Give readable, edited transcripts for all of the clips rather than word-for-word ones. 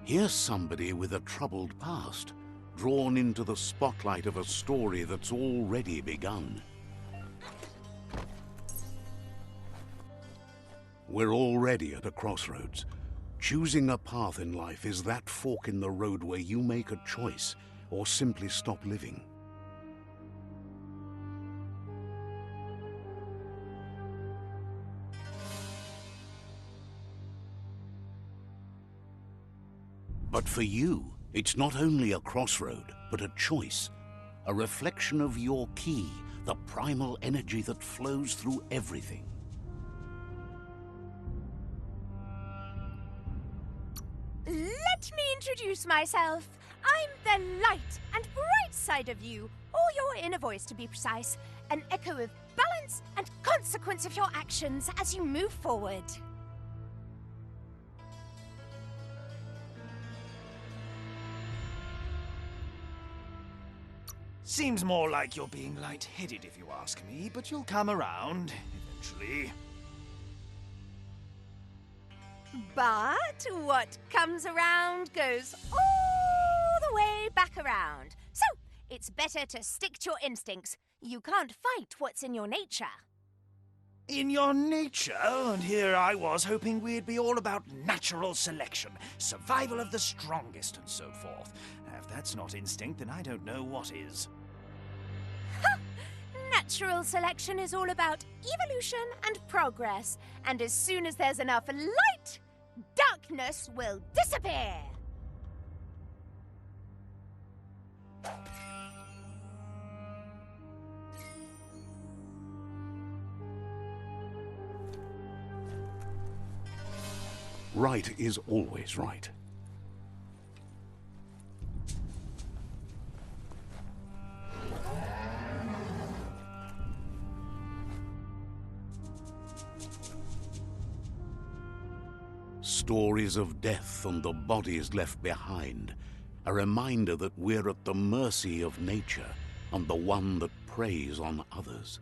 Here's somebody with a troubled past, drawn into the spotlight of a story that's already begun. We're already at a crossroads. Choosing a path in life is that fork in the road where you make a choice or simply stop living. But for you, it's not only a crossroad, but a choice, a reflection of your key, the primal energy that flows through everything. Let me introduce myself. I'm the light and bright side of you, or your inner voice to be precise, an echo of balance and consequence of your actions as you move forward. Seems more like you're being light-headed if you ask me, but you'll come around eventually. But what comes around goes all the way back around. So, it's better to stick to your instincts. You can't fight what's in your nature. In your nature? And here I was hoping we'd be all about natural selection, survival of the strongest and so forth. If that's not instinct, then I don't know what is. Natural selection is all about evolution and progress, and as soon as there's enough light, darkness will disappear. Right is always right. Stories of death and the bodies left behind, a reminder that we're at the mercy of nature and the one that preys on others.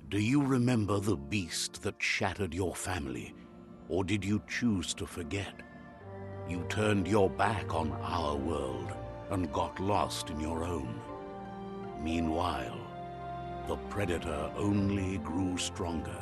Do you remember the beast that shattered your family, or did you choose to forget? You turned your back on our world and got lost in your own. Meanwhile, the predator only grew stronger.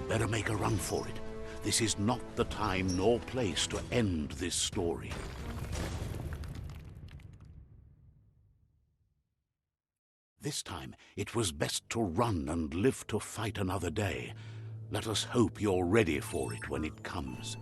Better make a run for it. This is not the time nor place to end this story. This time, it was best to run and live to fight another day. Let us hope you're ready for it when it comes.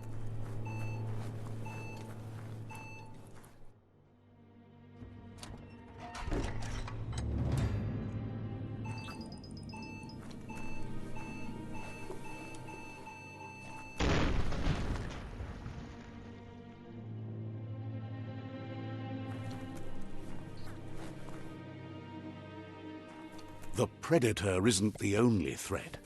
The predator isn't the only threat.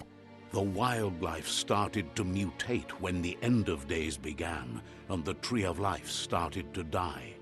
The wildlife started to mutate when the end of days began, and the tree of life started to die.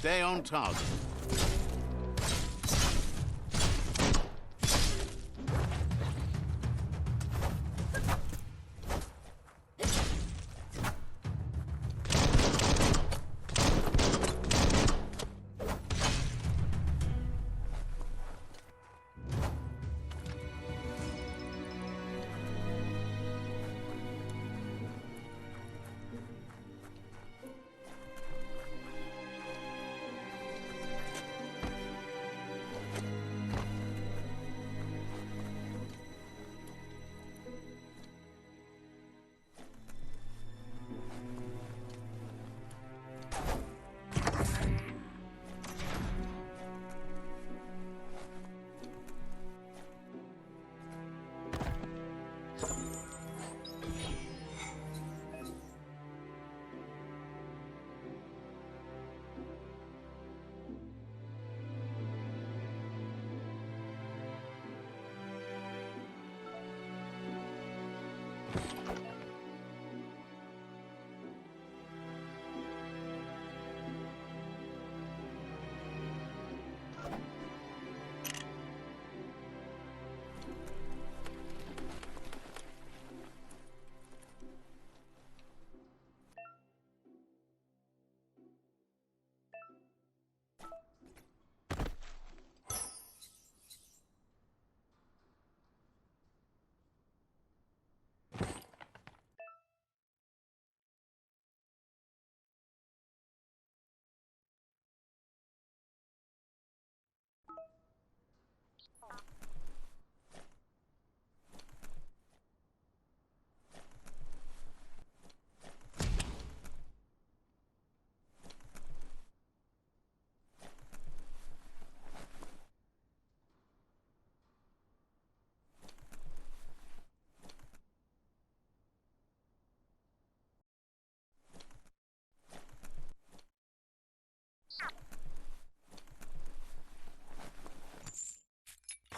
Stay on target.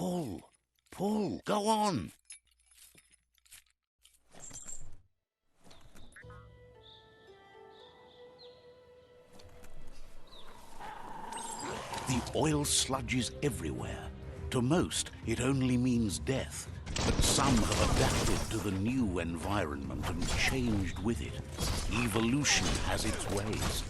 Pull! Pull! Go on! The oil sludges everywhere. To most, it only means death. But some have adapted to the new environment and changed with it. Evolution has its ways.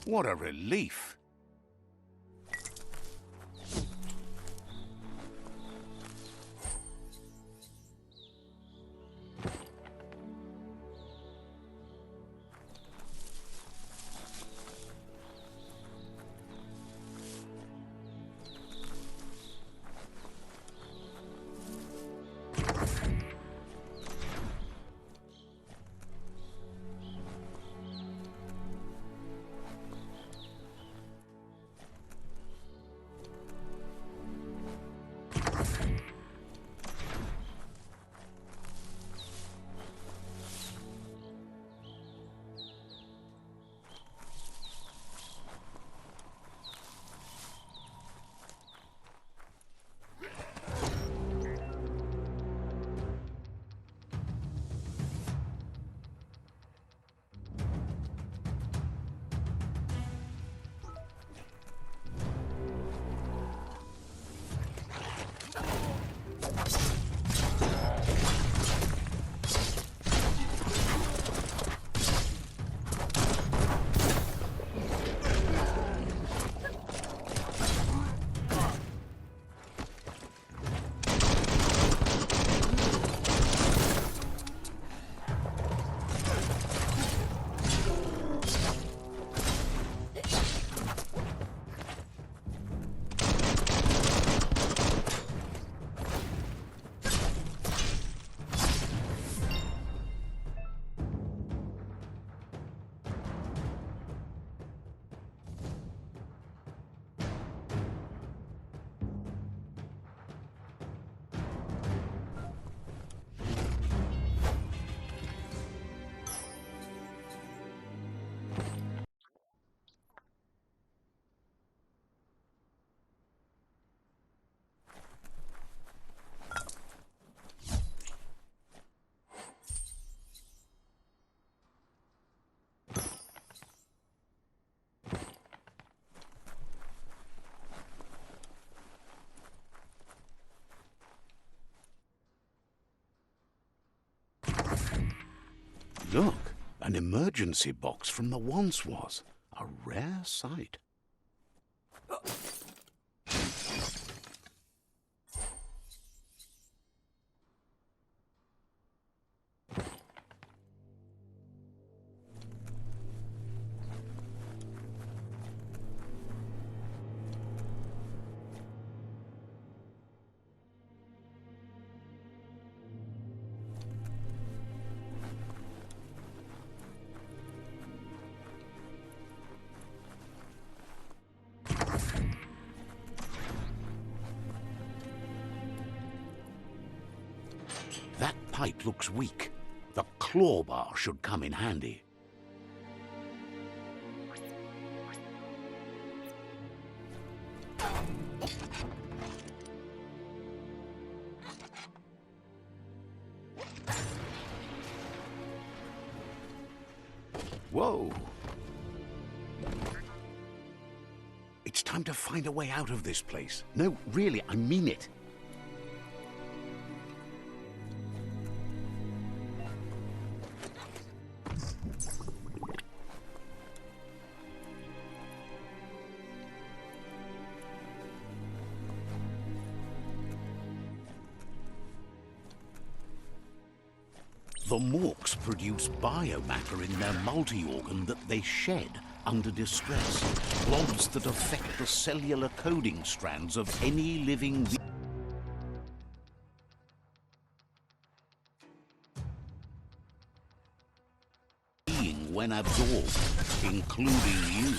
What a relief. Look, an emergency box from the once was. A rare sight. That pipe looks weak. The claw bar should come in handy. Whoa! It's time to find a way out of this place. No, really, I mean it. The Morks produce biomatter in their multi-organ that they shed under distress. Blobs that affect the cellular coding strands of any living being when absorbed, including you.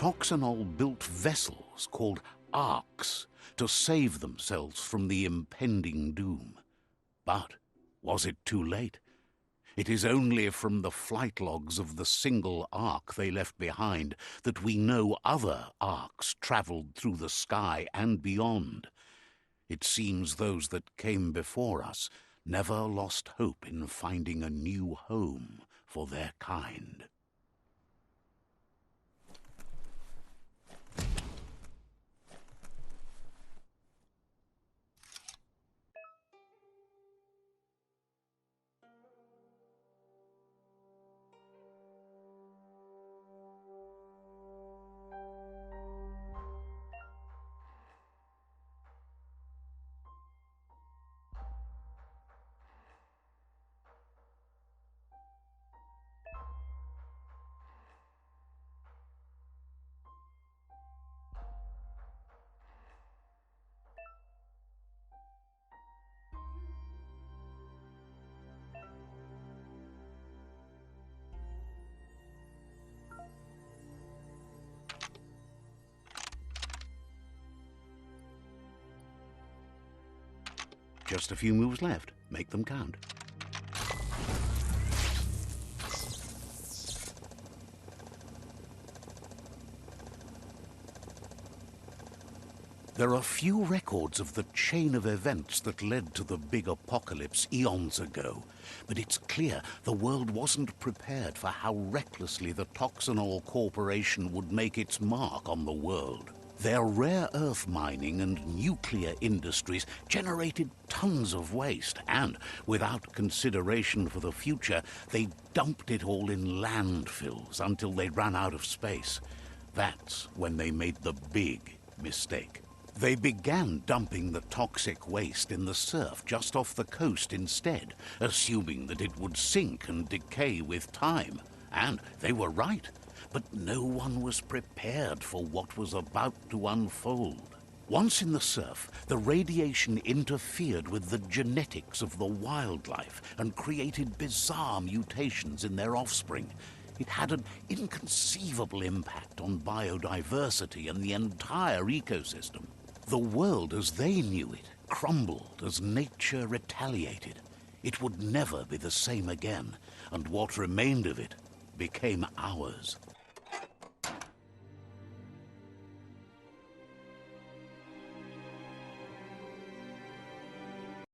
Toxanol built vessels called arks to save themselves from the impending doom. But was it too late? It is only from the flight logs of the single ark they left behind that we know other arks traveled through the sky and beyond. It seems those that came before us never lost hope in finding a new home for their kind. Just a few moves left. Make them count. There are few records of the chain of events that led to the big apocalypse eons ago, but it's clear the world wasn't prepared for how recklessly the Toxanol Corporation would make its mark on the world. Their rare earth mining and nuclear industries generated tons of waste, and without consideration for the future, they dumped it all in landfills until they ran out of space. That's when they made the big mistake. They began dumping the toxic waste in the surf just off the coast instead, assuming that it would sink and decay with time. And they were right. But no one was prepared for what was about to unfold. Once in the surf, the radiation interfered with the genetics of the wildlife and created bizarre mutations in their offspring. It had an inconceivable impact on biodiversity and the entire ecosystem. The world as they knew it crumbled as nature retaliated. It would never be the same again, and what remained of it became ours.